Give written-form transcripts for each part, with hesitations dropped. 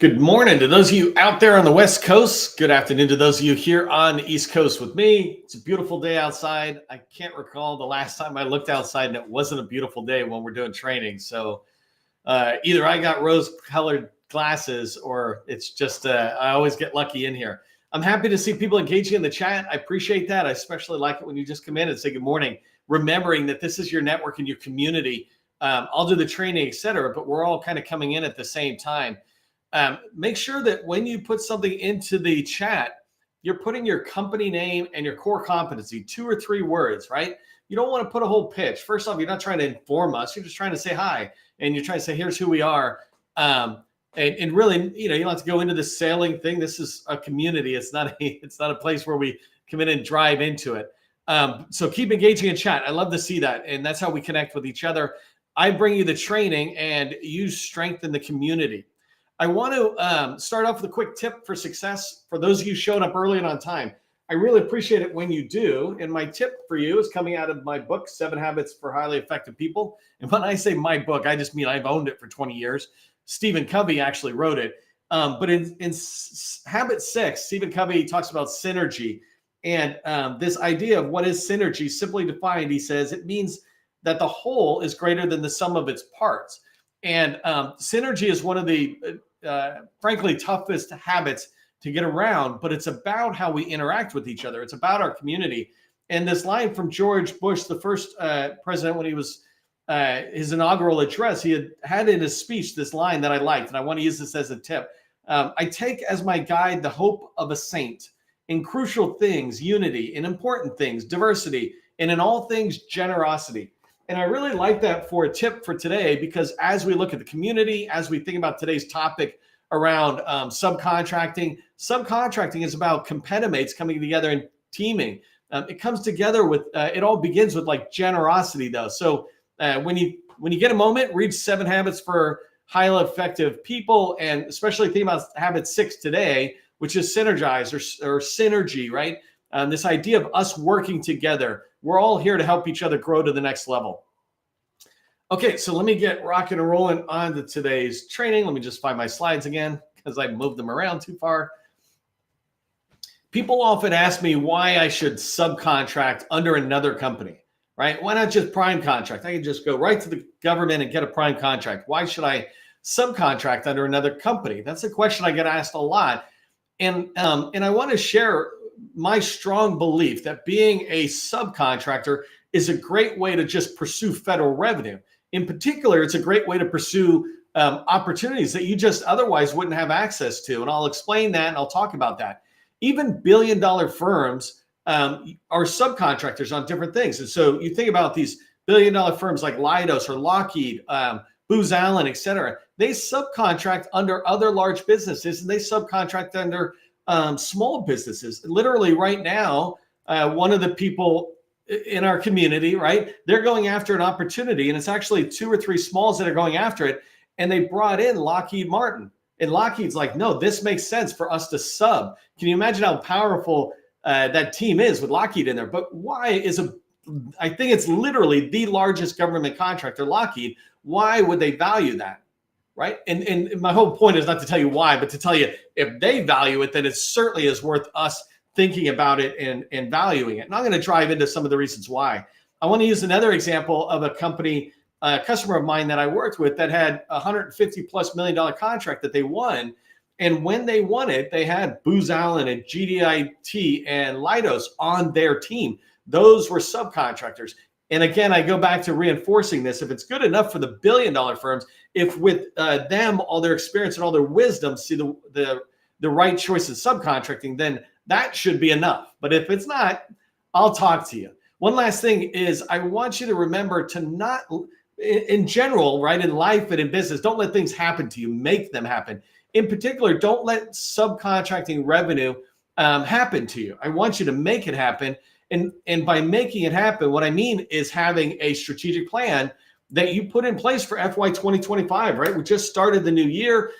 Good morning to those of you out there on the West Coast. Good afternoon to those of you here on the East Coast with me. It's a beautiful day outside. I can't recall the last time I looked outside and it wasn't a beautiful day when we're doing training. So either I got rose-colored glasses or it's just I always get lucky in here. I'm happy to see people engaging in the chat. I appreciate that. I especially like it when you just come in and say good morning, remembering that this is your network and your community. I'll do the training, etc., but we're all kind of coming in at the same time. Make sure that when you put something into the chat, you're putting your company name and your core competency, 2 or 3 words, right? You don't want to put a whole pitch. First off, you're not trying to inform us. You're just trying to say hi. And you're trying to say, here's who we are. And really, you don't have to go into the sailing thing. This is a community. It's not a place where we come in and drive into it. So keep engaging in chat. I love to see that. And that's how we connect with each other. I bring you the training and you strengthen the community. I want to start off with a quick tip for success for those of you showing up early and on time. I really appreciate it when you do. And my tip for you is coming out of my book, 7 Habits for Highly Effective People. And when I say my book, I just mean I've owned it for 20 years. Stephen Covey actually wrote it. But in Habit 6, Stephen Covey talks about synergy. And this idea of what is synergy, simply defined, he says, it means that the whole is greater than the sum of its parts. And synergy is one of the, frankly, toughest habits to get around, but it's about how we interact with each other. It's about our community. And this line from George Bush, the first president, when he was his inaugural address, he had in his speech this line that I liked, and I want to use this as a tip. I take as my guide the hope of a saint. In crucial things, unity. In important things, diversity. And in all things, generosity. And I really like that for a tip for today, because as we look at the community, as we think about today's topic around subcontracting is about competimates coming together and teaming. It comes together with, it all begins with like generosity though. So when you get a moment, read 7 Habits for Highly Effective People, and especially think about habit 6 today, which is synergize or synergy, right? This idea of us working together. We're all here to help each other grow to the next level. Okay, so let me get rocking and rolling on to today's training. Let me just find my slides again because I moved them around too far. People often ask me why I should subcontract under another company, right? Why not just prime contract? I can just go right to the government and get a prime contract. Why should I subcontract under another company? That's a question I get asked a lot. And I want to share my strong belief that being a subcontractor is a great way to just pursue federal revenue. In particular, it's a great way to pursue opportunities that you just otherwise wouldn't have access to. And I'll explain that and I'll talk about that. Even billion-dollar firms are subcontractors on different things. And so you think about these billion-dollar firms like Leidos or Lockheed, Booz Allen, et cetera. They subcontract under other large businesses, and they subcontract under small businesses. Literally right now, one of the people in our community, right, they're going after an opportunity, and it's actually 2 or 3 smalls that are going after it, and they brought in Lockheed Martin. And Lockheed's like, no, this makes sense for us to sub. Can you imagine how powerful that team is with Lockheed in there? But why is I think it's literally the largest government contractor, Lockheed. Why would they value that? Right. And my whole point is not to tell you why, but to tell you if they value it, then it certainly is worth us thinking about it and valuing it. And I'm going to drive into some of the reasons why. I want to use another example of a company, a customer of mine that I worked with that had $150+ million contract that they won. And when they won it, they had Booz Allen and GDIT and Leidos on their team. Those were subcontractors. And again, I go back to reinforcing this. If it's good enough for the billion-dollar firms, if with them, all their experience and all their wisdom, see the right choice in subcontracting, then that should be enough. But if it's not, I'll talk to you. One last thing is I want you to remember to not, in general, right, in life and in business, don't let things happen to you. Make them happen. In particular, don't let subcontracting revenue happen to you. I want you to make it happen. And by making it happen, what I mean is having a strategic plan that you put in place for FY2025, right? We just started the new year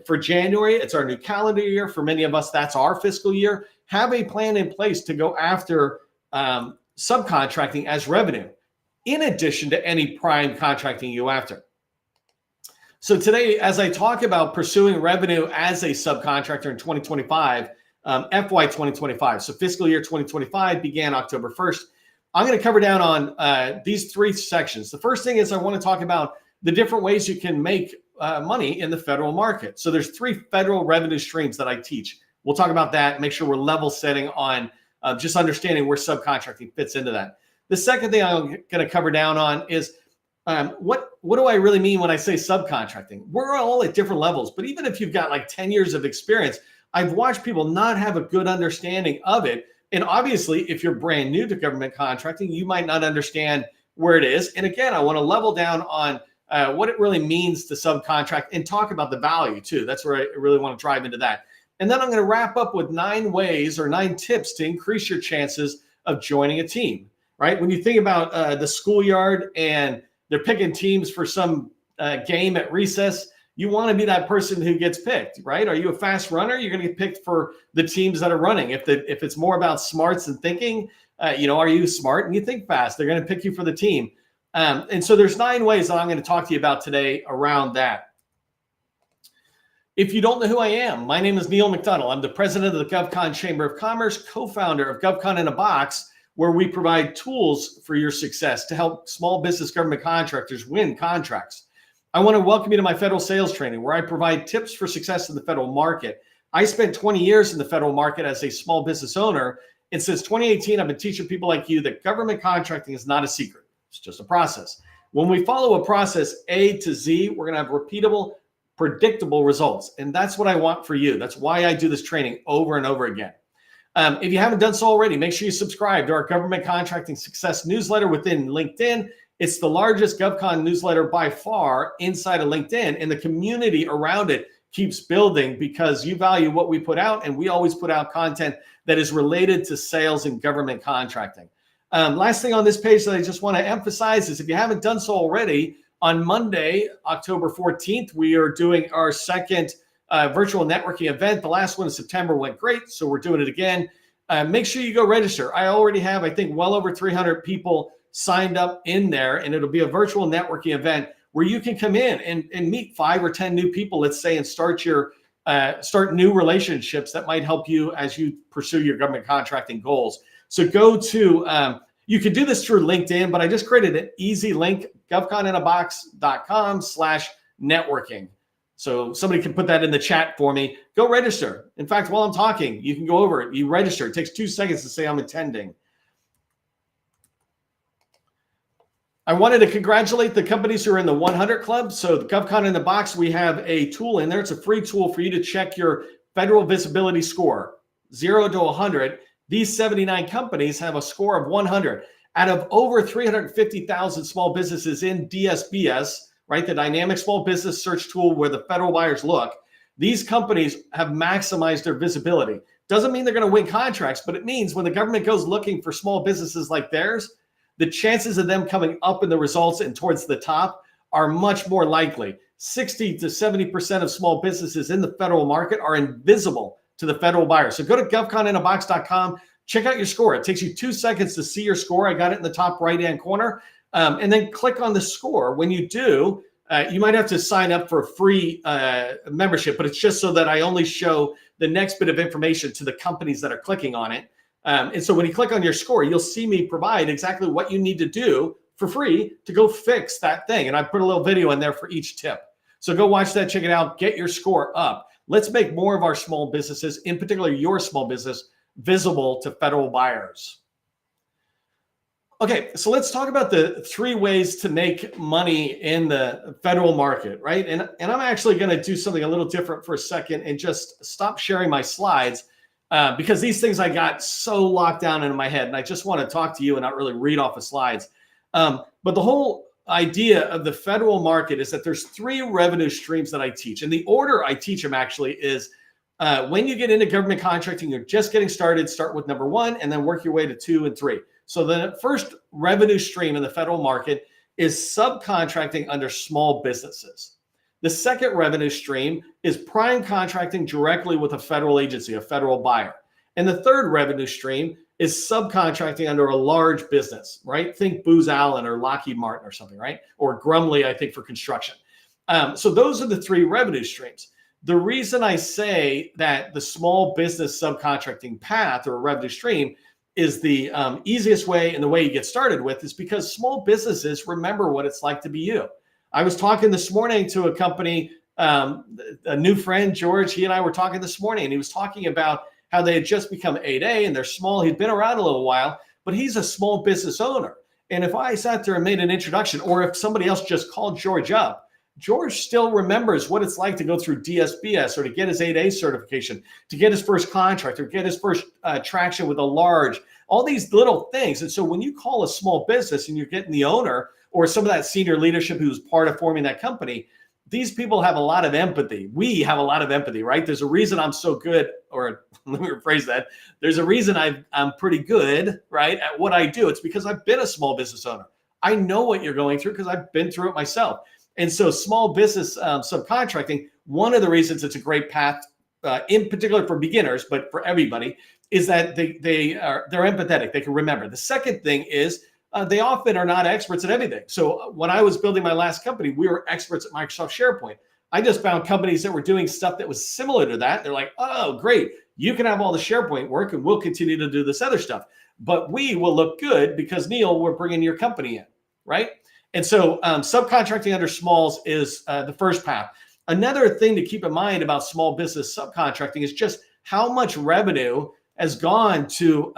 for January. It's our new calendar year. For many of us, that's our fiscal year. Have a plan in place to go after subcontracting as revenue, in addition to any prime contracting you after. So today, as I talk about pursuing revenue as a subcontractor in 2025, FY2025, so fiscal year 2025 began October 1st. I'm going to cover down on these three sections. The first thing is I want to talk about the different ways you can make money in the federal market. So there's three federal revenue streams that I teach. We'll talk about that, make sure we're level setting on just understanding where subcontracting fits into that. The second thing I'm going to cover down on is what do I really mean when I say subcontracting? We're all at different levels, but even if you've got like 10 years of experience, I've watched people not have a good understanding of it. And obviously, if you're brand new to government contracting, you might not understand where it is. And again, I want to level down on what it really means to subcontract and talk about the value too. That's where I really want to drive into that. And then I'm going to wrap up with 9 ways or 9 tips to increase your chances of joining a team, right? When you think about the schoolyard and they're picking teams for some game at recess, you want to be that person who gets picked, right? Are you a fast runner? You're going to get picked for the teams that are running. If it's more about smarts and thinking, are you smart and you think fast? They're going to pick you for the team. And so there's 9 ways that I'm going to talk to you about today around that. If you don't know who I am, my name is Neil McDonald. I'm the president of the GovCon Chamber of Commerce, co-founder of GovCon in a Box, where we provide tools for your success to help small business government contractors win contracts. I want to welcome you to my federal sales training, where I provide tips for success in the federal market. I spent 20 years in the federal market as a small business owner, and since 2018, I've been teaching people like you that government contracting is not a secret. It's just a process. When we follow a process A to Z, we're going to have repeatable, predictable results. And that's what I want for you. That's why I do this training over and over again. If you haven't done so already, make sure you subscribe to our Government Contracting Success newsletter within LinkedIn. It's the largest GovCon newsletter by far inside of LinkedIn, and the community around it keeps building because you value what we put out, and we always put out content that is related to sales and government contracting. Last thing on this page that I just want to emphasize is if you haven't done so already, on Monday, October 14th, we are doing our second virtual networking event. The last one in September went great, so we're doing it again. Make sure you go register. I already have, I think, well over 300 people signed up in there, and it'll be a virtual networking event where you can come in and meet 5 or 10 new people, let's say, and start new relationships that might help you as you pursue your government contracting goals. So go to, you could do this through LinkedIn, but I just created an easy link, govconinabox.com/networking. So somebody can put that in the chat for me. Go register. In fact, while I'm talking, you can go over it. You register. It takes 2 seconds to say I'm attending. I wanted to congratulate the companies who are in the 100 Club. So the GovCon in the Box, we have a tool in there. It's a free tool for you to check your federal visibility score, 0 to 100. These 79 companies have a score of 100. Out of over 350,000 small businesses in DSBS, right, the Dynamic Small Business Search Tool where the federal buyers look, these companies have maximized their visibility. Doesn't mean they're going to win contracts, but it means when the government goes looking for small businesses like theirs, the chances of them coming up in the results and towards the top are much more likely. 60 to 70% of small businesses in the federal market are invisible to the federal buyer. So go to govconinabox.com, check out your score. It takes you 2 seconds to see your score. I got it in the top right-hand corner. And then click on the score. When you do, you might have to sign up for a free membership, but it's just so that I only show the next bit of information to the companies that are clicking on it. And so when you click on your score, you'll see me provide exactly what you need to do for free to go fix that thing. And I put a little video in there for each tip. So go watch that, check it out, get your score up. Let's make more of our small businesses, in particular your small business, visible to federal buyers. Okay, so let's talk about the 3 ways to make money in the federal market, right? And I'm actually going to do something a little different for a second and just stop sharing my slides because these things I got so locked down into my head, and I just want to talk to you and not really read off the slides. But the whole idea of the federal market is that there's 3 revenue streams that I teach. And the order I teach them actually is when you get into government contracting, you're just getting started, start with number 1 and then work your way to 2 and 3. So the first revenue stream in the federal market is subcontracting under small businesses. The second revenue stream is prime contracting directly with a federal agency, a federal buyer. And the third revenue stream is subcontracting under a large business, right? Think Booz Allen or Lockheed Martin or something, right? Or Grumley, I think, for construction. So those are the three revenue streams. The reason I say that the small business subcontracting path or revenue stream is the easiest way and the way you get started with is because small businesses remember what it's like to be you. I was talking this morning to a company, a new friend, George. He and I were talking this morning, and he was talking about how they had just become 8A and they're small. He'd been around a little while, but he's a small business owner. And if I sat there and made an introduction, or if somebody else just called George up, George still remembers what it's like to go through DSBS or to get his 8A certification, to get his first contract, or get his first traction with a large, all these little things. And so when you call a small business and you're getting the owner or some of that senior leadership who's part of forming that company, these people have a lot of empathy. We have a lot of empathy, right? There's a reason I'm so good, or let me rephrase that. There's a reason I'm pretty good, right, at what I do. It's because I've been a small business owner. I know what you're going through because I've been through it myself. And so small business subcontracting, one of the reasons it's a great path, in particular for beginners, but for everybody, is that they're empathetic. They can remember. The second thing is they often are not experts at everything. So when I was building my last company, we were experts at Microsoft SharePoint. I just found companies that were doing stuff that was similar to that. They're like, oh, great. You can have all the SharePoint work and we'll continue to do this other stuff. But we will look good because, Neil, we're bringing your company in, right? And so subcontracting under smalls is the first path. Another thing to keep in mind about small business subcontracting is just how much revenue has gone to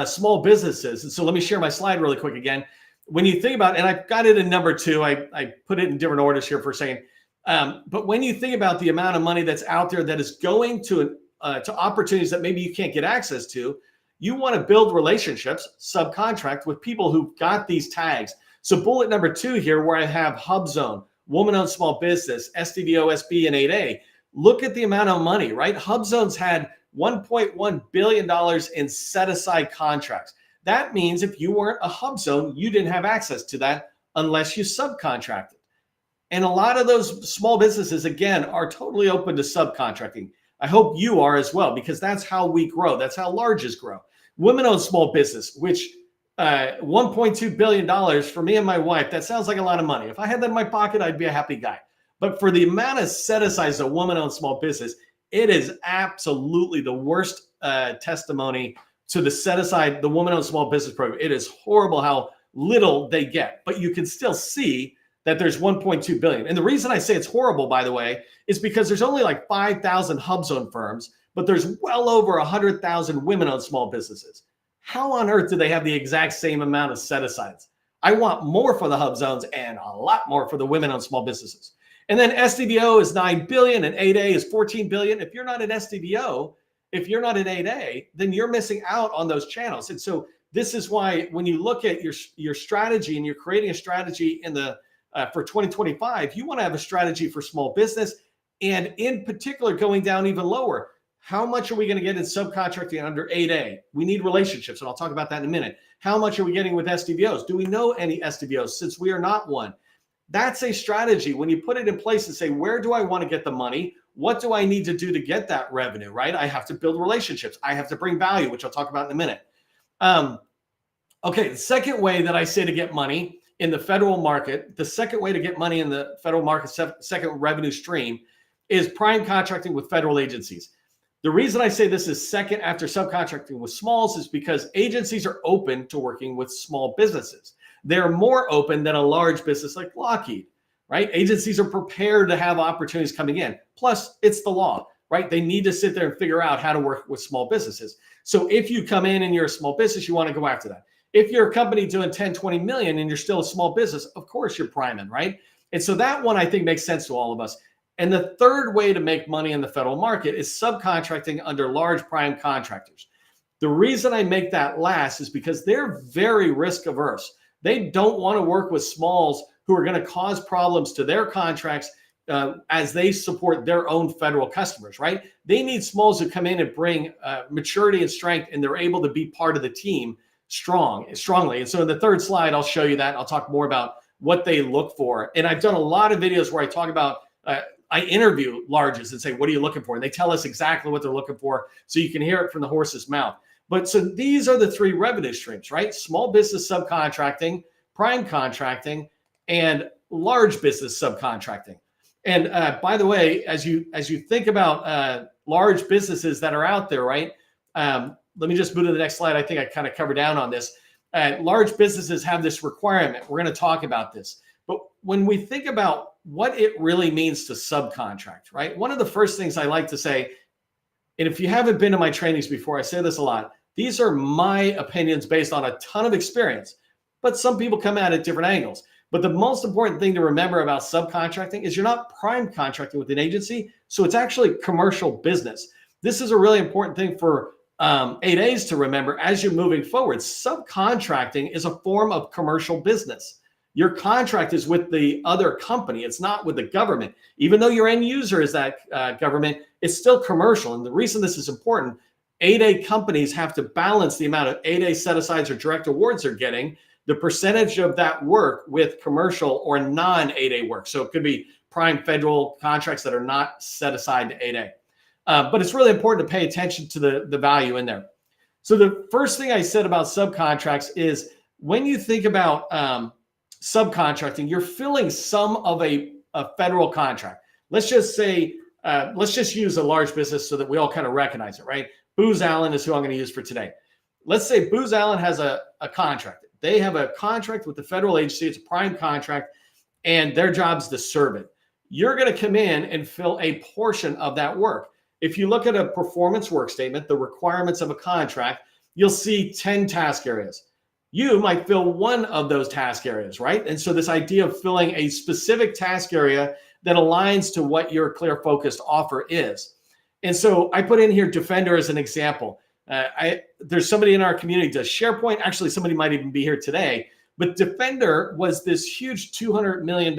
small businesses. And so let me share my slide really quick again. When you think about, and I've got it in number 2, I put it in different orders here for a second. But when you think about the amount of money that's out there that is going to opportunities that maybe you can't get access to, you want to build relationships, subcontract with people who've got these tags. So bullet number 2 here, where I have HubZone, woman-owned small business, SDVO, SB, and 8A. Look at the amount of money, right? HubZone's had $1.1 billion in set-aside contracts. That means if you weren't a HubZone, you didn't have access to that unless you subcontracted. And a lot of those small businesses, again, are totally open to subcontracting. I hope you are as well, because that's how we grow. That's how larges grow. Women-owned small business, which $1.2 billion for me and my wife, that sounds like a lot of money. If I had that in my pocket, I'd be a happy guy. But for the amount of set-asides a woman-owned small business, it is absolutely the worst testimony to the set-aside, the woman-owned small business program. It is horrible how little they get, but you can still see that there's 1.2 billion. And the reason I say it's horrible, by the way, is because there's only like 5,000 HubZone firms, but there's well over 100,000 women-owned small businesses. How on earth do they have the exact same amount of set-asides? I want more for the HubZones and a lot more for the women-owned small businesses. And then SDVO is 9 billion and 8A is 14 billion. If you're not an SDVO, if you're not an 8A, then you're missing out on those channels. And so this is why when you look at your strategy and you're creating a strategy in the for 2025, you want to have a strategy for small business, and in particular going down even lower. How much are we going to get in subcontracting under 8A? We need relationships, and I'll talk about that in a minute. How much are we getting with SDVOs? Do we know any SDVOs since we are not one? That's a strategy. When you put it in place and say, where do I want to get the money? What do I need to do to get that revenue, right? I have to build relationships. I have to bring value, which I'll talk about in a minute. Okay, the second way that I say to get money in the federal market, the second way to get money in the federal market, second revenue stream, is prime contracting with federal agencies. The reason I say this is second after subcontracting with smalls is because agencies are open to working with small businesses. They're more open than a large business like Lockheed, right? Agencies are prepared to have opportunities coming in. Plus, it's the law, right? They need to sit there and figure out how to work with small businesses. So if you come in and you're a small business, you want to go after that. If you're a company doing 10, 20 million and you're still a small business, of course you're priming, right? And so that one I think makes sense to all of us. And the third way to make money in the federal market is subcontracting under large prime contractors. The reason I make that last is because they're very risk averse. They don't want to work with smalls who are going to cause problems to their contracts as they support their own federal customers, right? They need smalls who come in and bring maturity and strength, and they're able to be part of the team strongly. And so in the third slide, I'll show you that. I'll talk more about what they look for. And I've done a lot of videos where I talk about, I interview larges and say, what are you looking for? And they tell us exactly what they're looking for, so you can hear it from the horse's mouth. But so these are the three revenue streams, right? Small business subcontracting, prime contracting, and large business subcontracting. And by the way, as you think about large businesses that are out there, right? Let me just move to the next slide. I think I kind of covered down on this. Large businesses have this requirement. We're going to talk about this. But when we think about what it really means to subcontract, right? One of the first things I like to say, and if you haven't been to my trainings before, I say this a lot. These are my opinions based on a ton of experience, but some people come at it different angles. But the most important thing to remember about subcontracting is you're not prime contracting with an agency, so it's actually commercial business. This is a really important thing for 8As to remember as you're moving forward. Subcontracting is a form of commercial business. Your contract is with the other company. It's not with the government. Even though your end user is that government, it's still commercial. And the reason this is important, 8A companies have to balance the amount of 8A set-asides or direct awards they're getting, the percentage of that work with commercial or non-8A work. So it could be prime federal contracts that are not set aside to 8A. But it's really important to pay attention to the value in there. So the first thing I said about subcontracts is when you think about subcontracting, you're filling some of a federal contract. Let's just say, let's just use a large business so that we all kind of recognize it, right? Booz Allen is who I'm going to use for today. Let's say Booz Allen has a contract. They have a contract with the federal agency. It's a prime contract, and their job is to serve it. You're going to come in and fill a portion of that work. If you look at a performance work statement, the requirements of a contract, you'll see 10 task areas. You might fill one of those task areas, right? And so this idea of filling a specific task area that aligns to what your clear focused offer is. And so I put in here Defender as an example. There's somebody in our community does SharePoint. Actually, somebody might even be here today. But Defender was this huge $200 million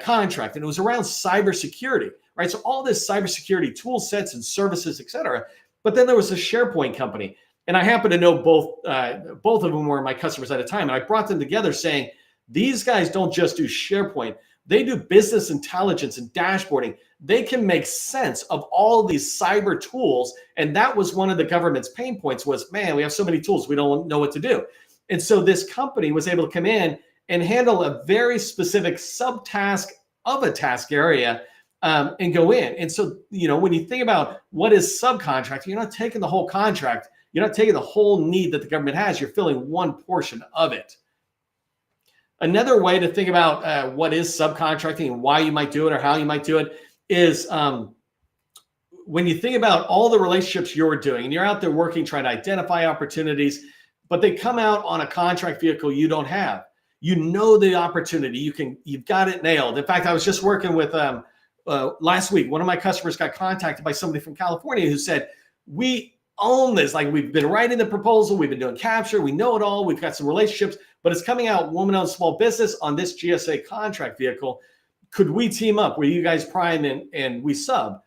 contract, and it was around cybersecurity, right? So all this cybersecurity tool sets and services, et cetera. But then there was a SharePoint company, and I happen to know both of them were my customers at a time. And I brought them together saying, these guys don't just do SharePoint. They do business intelligence and dashboarding. They can make sense of all these cyber tools. And that was one of the government's pain points was, man, we have so many tools, we don't know what to do. And so this company was able to come in and handle a very specific subtask of a task area and go in. And so, you know, when you think about what is subcontracting, you're not taking the whole contract. You're not taking the whole need that the government has. You're filling one portion of it. Another way to think about what is subcontracting and why you might do it or how you might do it is when you think about all the relationships you're doing and you're out there working, trying to identify opportunities, but they come out on a contract vehicle you don't have. You know the opportunity. You've got it nailed. In fact, I was just working with last week, one of my customers got contacted by somebody from California who said, we own this. Like, we've been writing the proposal, we've been doing capture, we know it all, we've got some relationships, but it's coming out woman-owned small business on this GSA contract vehicle. Could we team up where you guys prime and we sub?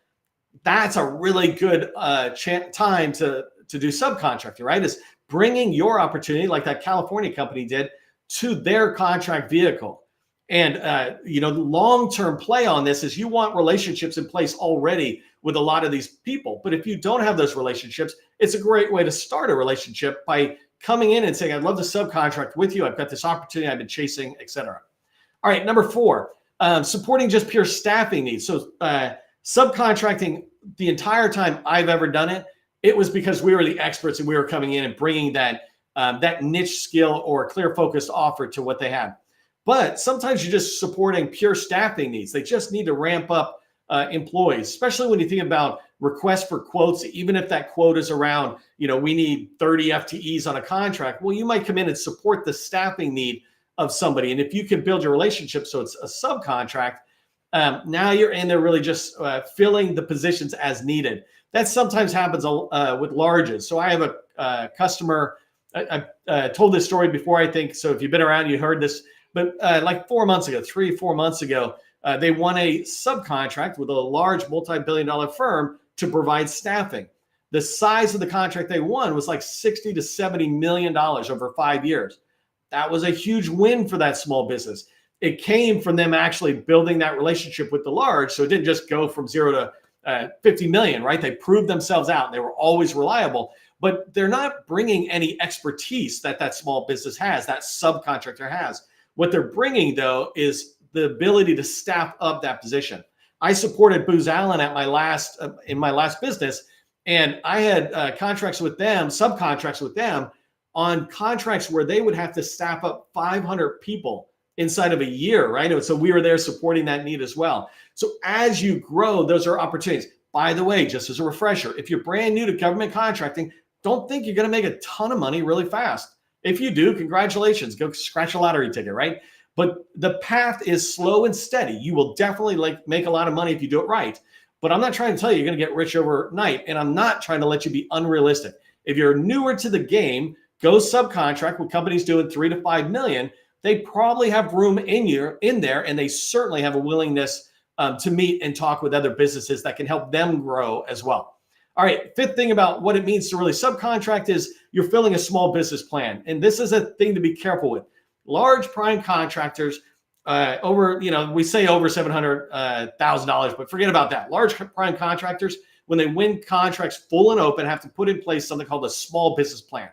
That's a really good time to do subcontracting, right? Is bringing your opportunity, like that California company did, to their contract vehicle. And you know, the long-term play on this is you want relationships in place already with a lot of these people. But if you don't have those relationships, it's a great way to start a relationship by coming in and saying, I'd love to subcontract with you. I've got this opportunity I've been chasing, et cetera. All right, number 4, supporting just pure staffing needs. So subcontracting, the entire time I've ever done it, it was because we were the experts and we were coming in and bringing that niche skill or clear focused offer to what they had. But sometimes you're just supporting pure staffing needs. They just need to ramp up employees, especially when you think about requests for quotes. Even if that quote is around, you know, we need 30 FTEs on a contract. Well, you might come in and support the staffing need of somebody. And if you can build your relationship so it's a subcontract, now you're in there really just filling the positions as needed. That sometimes happens with larges. So I have a customer, I told this story before, I think. So if you've been around, you heard this. But like 4 months ago, 3-4 months ago, they won a subcontract with a large multi-billion-dollar firm to provide staffing. The size of the contract they won was like $60 to $70 million over 5 years. That was a huge win for that small business. It came from them actually building that relationship with the large. So it didn't just go from 0 to 50 million, right? They proved themselves out. They were always reliable, but they're not bringing any expertise that small business has, that subcontractor has. What they're bringing, though, is the ability to staff up that position. I supported Booz Allen at my last in my last business, and I had contracts with them, subcontracts with them on contracts where they would have to staff up 500 people inside of a year, right? And so we were there supporting that need as well. So as you grow, those are opportunities. By the way, just as a refresher, if you're brand new to government contracting, don't think you're going to make a ton of money really fast. If you do, congratulations, go scratch a lottery ticket, right? But the path is slow and steady. You will definitely make a lot of money if you do it right. But I'm not trying to tell you you're going to get rich overnight, and I'm not trying to let you be unrealistic. If you're newer to the game, go subcontract with companies doing 3 to 5 million. They probably have room in there, and they certainly have a willingness to meet and talk with other businesses that can help them grow as well. All right, fifth thing about what it means to really subcontract is you're filling a small business plan. And this is a thing to be careful with. Large prime contractors we say over $700,000, but forget about that. Large prime contractors, when they win contracts full and open, have to put in place something called a small business plan.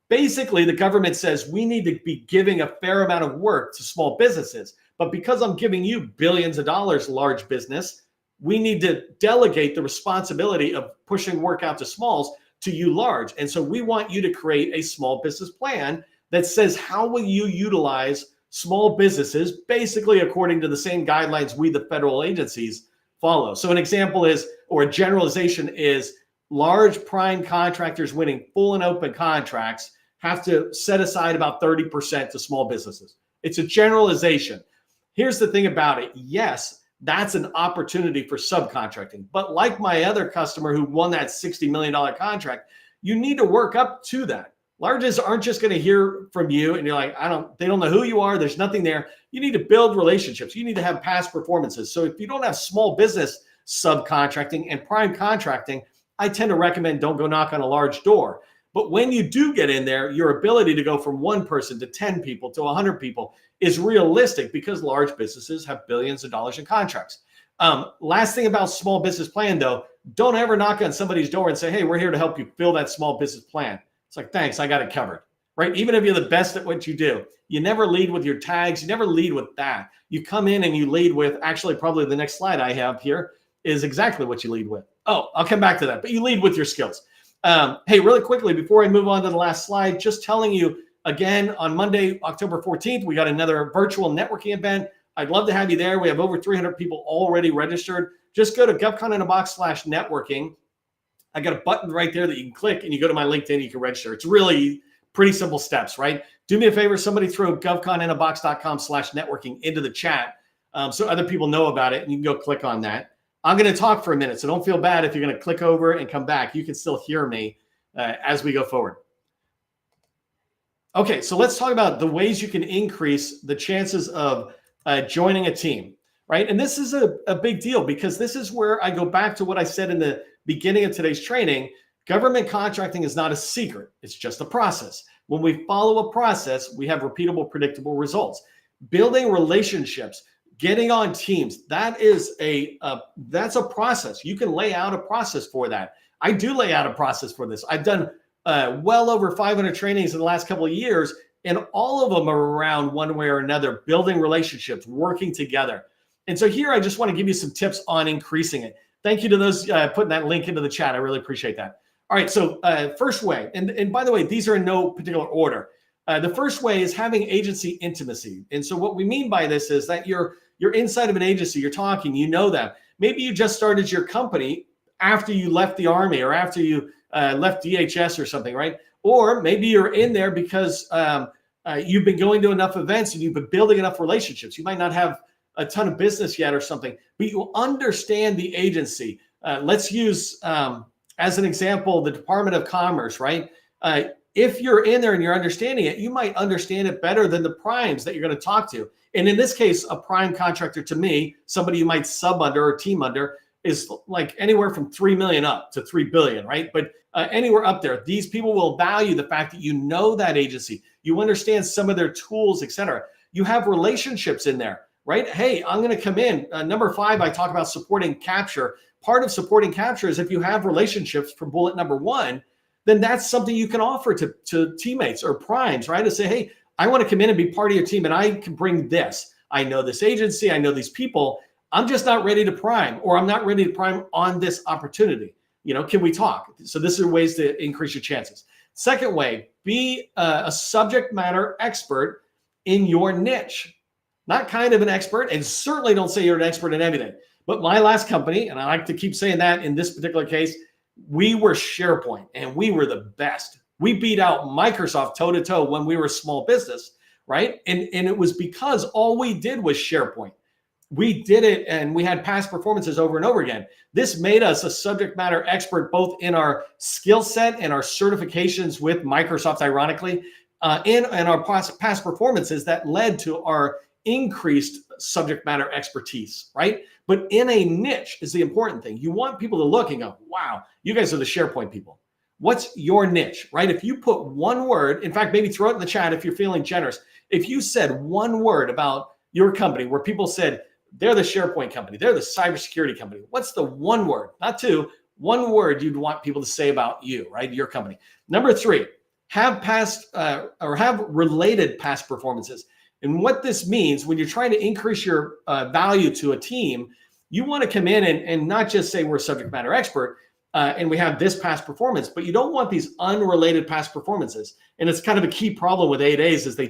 Basically, the government says we need to be giving a fair amount of work to small businesses. But because I'm giving you billions of dollars, large business, we need to delegate the responsibility of pushing work out to smalls to you large. And so we want you to create a small business plan that says, how will you utilize small businesses, basically according to the same guidelines we, the federal agencies, follow. So an example is, or a generalization is, large prime contractors winning full and open contracts have to set aside about 30% to small businesses. It's a generalization. Here's the thing about it. Yes, that's an opportunity for subcontracting. But like my other customer who won that $60 million contract, you need to work up to that. Larges aren't just going to hear from you and you're like, they don't know who you are. There's nothing there. You need to build relationships. You need to have past performances. So if you don't have small business subcontracting and prime contracting, I tend to recommend don't go knock on a large door. But when you do get in there, your ability to go from one person to 10 people to 100 people is realistic because large businesses have billions of dollars in contracts. Last thing about small business plan, though, don't ever knock on somebody's door and say, hey, we're here to help you fill that small business plan. It's like, thanks, I got it covered, right? Even if you're the best at what you do, you never lead with your tags. You never lead with that. You come in and you lead with, actually, probably the next slide I have here is exactly what you lead with. Oh, I'll come back to that, but you lead with your skills. Hey, really quickly, before I move on to the last slide, just telling you again, on Monday, October 14th, we got another virtual networking event. I'd love to have you there. We have over 300 people already registered. Just go to govconinAbox/networking. I got a button right there that you can click and you go to my LinkedIn, you can register. It's really pretty simple steps, right? Do me a favor, somebody throw govconinabox.com/networking into the chat so other people know about it and you can go click on that. I'm going to talk for a minute, so don't feel bad if you're going to click over and come back. You can still hear me as we go forward. Okay, so let's talk about the ways you can increase the chances of joining a team, right? And this is a big deal because this is where I go back to what I said in the beginning of today's training. Government contracting is not a secret. It's just a process. When we follow a process, we have repeatable, predictable results. Building relationships, getting on teams, that's a process. You can lay out a process for that. I do lay out a process for this. I've done well over 500 trainings in the last couple of years, and all of them are around one way or another, building relationships, working together. And so here, I just want to give you some tips on increasing it. Thank you to those putting that link into the chat. I really appreciate that. All right, so first way, and by the way, these are in no particular order. The first way is having agency intimacy. And so what we mean by this is that you're inside of an agency, you're talking, you know them. Maybe you just started your company after you left the Army or after you left DHS or something, right? Or maybe you're in there because you've been going to enough events and you've been building enough relationships. You might not have a ton of business yet or something, but you understand the agency. Let's use, as an example, the Department of Commerce, right? If you're in there and you're understanding it, you might understand it better than the primes that you're going to talk to. And in this case, a prime contractor to me, somebody you might sub under or team under, is like anywhere from 3 million up to 3 billion, right? But anywhere up there, these people will value the fact that you know that agency, you understand some of their tools, et cetera. You have relationships in there, right? Hey, I'm going to come in. Number 5, I talk about supporting capture. Part of supporting capture is if you have relationships from bullet number 1, then that's something you can offer to teammates or primes, right? To say, hey, I want to come in and be part of your team, and I can bring this. I know this agency, I know these people. I'm just not ready to prime, or I'm not ready to prime on this opportunity. Can we talk? So this are ways to increase your chances. Second way, be a subject matter expert in your niche. Not kind of an expert, and certainly don't say you're an expert in everything. But my last company, and I like to keep saying that in this particular case, we were SharePoint, and we were the best. We beat out Microsoft toe to toe when we were a small business, right? And it was because all we did was SharePoint. We did it, and we had past performances over and over again. This made us a subject matter expert, both in our skill set and our certifications with Microsoft, ironically, and our past performances that led to our increased subject matter expertise, right? But in a niche is the important thing. You want people to look and go, wow, you guys are the SharePoint people. What's your niche, right? If you put one word, in fact, maybe throw it in the chat if you're feeling generous. If you said one word about your company where people said, they're the SharePoint company, they're the cybersecurity company, what's the one word, not two, one word you'd want people to say about you, right? Your company. Number 3, have related past performances. And what this means, when you're trying to increase your value to a team, you want to come in and not just say we're a subject matter expert and we have this past performance, but you don't want these unrelated past performances. And it's kind of a key problem with 8As is they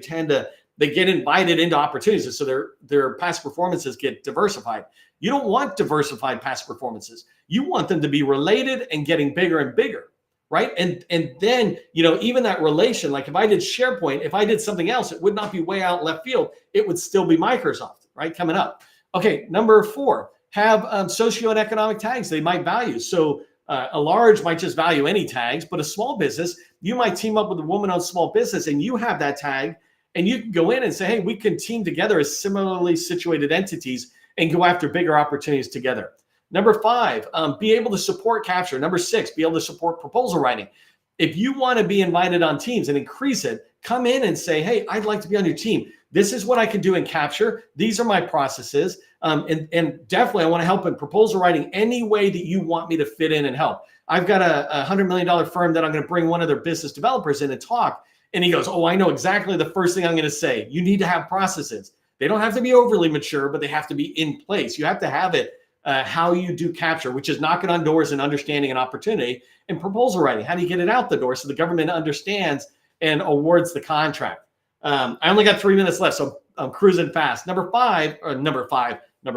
get invited into opportunities, so their past performances get diversified. You don't want diversified past performances. You want them to be related and getting bigger and bigger. Right. And then, even that relation, like if I did SharePoint, if I did something else, it would not be way out left field. It would still be Microsoft, right? Coming up. Okay. Number 4, have socio and economic tags they might value. So a large might just value any tags, but a small business, you might team up with a woman-owned small business and you have that tag and you can go in and say, hey, we can team together as similarly situated entities and go after bigger opportunities together. Number 5, be able to support capture. Number 6, be able to support proposal writing. If you want to be invited on teams and increase it, come in and say, hey, I'd like to be on your team. This is what I can do in capture. These are my processes. And definitely I want to help in proposal writing any way that you want me to fit in and help. I've got a $100 million firm that I'm going to bring one of their business developers in and talk. And he goes, oh, I know exactly the first thing I'm going to say. You need to have processes. They don't have to be overly mature, but they have to be in place. You have to have it. How you do capture, which is knocking on doors and understanding an opportunity, and proposal writing. How do you get it out the door so the government understands and awards the contract? I only got 3 minutes left, so I'm cruising fast. Number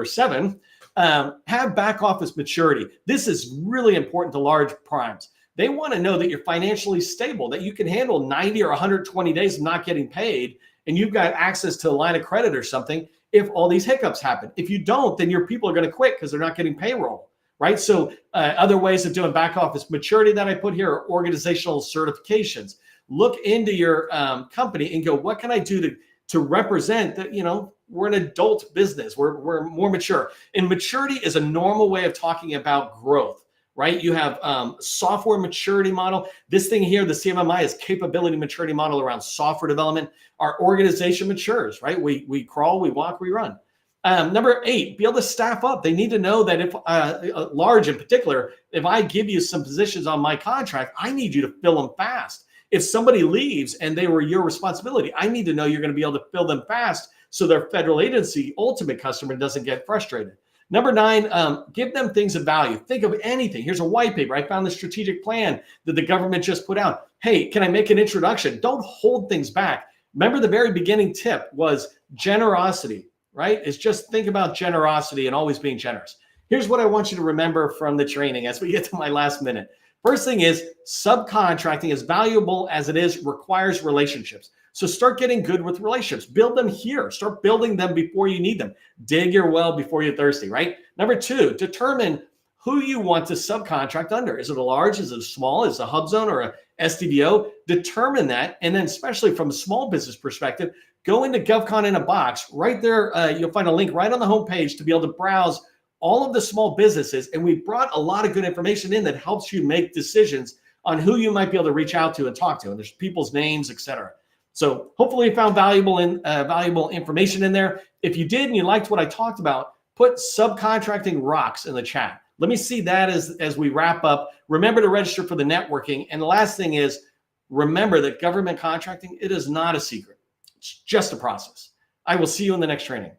7, have back office maturity. This is really important to large primes. They want to know that you're financially stable, that you can handle 90 or 120 days of not getting paid, and you've got access to a line of credit or something if all these hiccups happen. If you don't, then your people are going to quit because they're not getting payroll, right? So other ways of doing back office maturity that I put here are organizational certifications. Look into your company and go, what can I do to represent that, we're an adult business, we're more mature. And maturity is a normal way of talking about growth, right? You have software maturity model. This thing here, the CMMI, is capability maturity model around software development. Our organization matures, right? We crawl, we walk, we run. Number 8, be able to staff up. They need to know that if large in particular, if I give you some positions on my contract, I need you to fill them fast. If somebody leaves and they were your responsibility, I need to know you're going to be able to fill them fast so their federal agency ultimate customer doesn't get frustrated. Number 9, give them things of value. Think of anything. Here's a white paper. I found the strategic plan that the government just put out. Hey, can I make an introduction? Don't hold things back. Remember the very beginning tip was generosity, right? It's just think about generosity and always being generous. Here's what I want you to remember from the training as we get to my last minute. First thing is subcontracting, as valuable as it is, requires relationships. So start getting good with relationships. Build them here. Start building them before you need them. Dig your well before you're thirsty, right? Number 2, determine who you want to subcontract under. Is it a large? Is it a small? Is it a hub zone or a SDVO? Determine that. And then especially from a small business perspective, go into GovCon in a box. Right there, you'll find a link right on the homepage to be able to browse all of the small businesses. And we brought a lot of good information in that helps you make decisions on who you might be able to reach out to and talk to. And there's people's names, et cetera. So hopefully you found valuable information in there. If you did and you liked what I talked about, put subcontracting rocks in the chat. Let me see that as we wrap up. Remember to register for the networking. And the last thing is, remember that government contracting, it is not a secret. It's just a process. I will see you in the next training.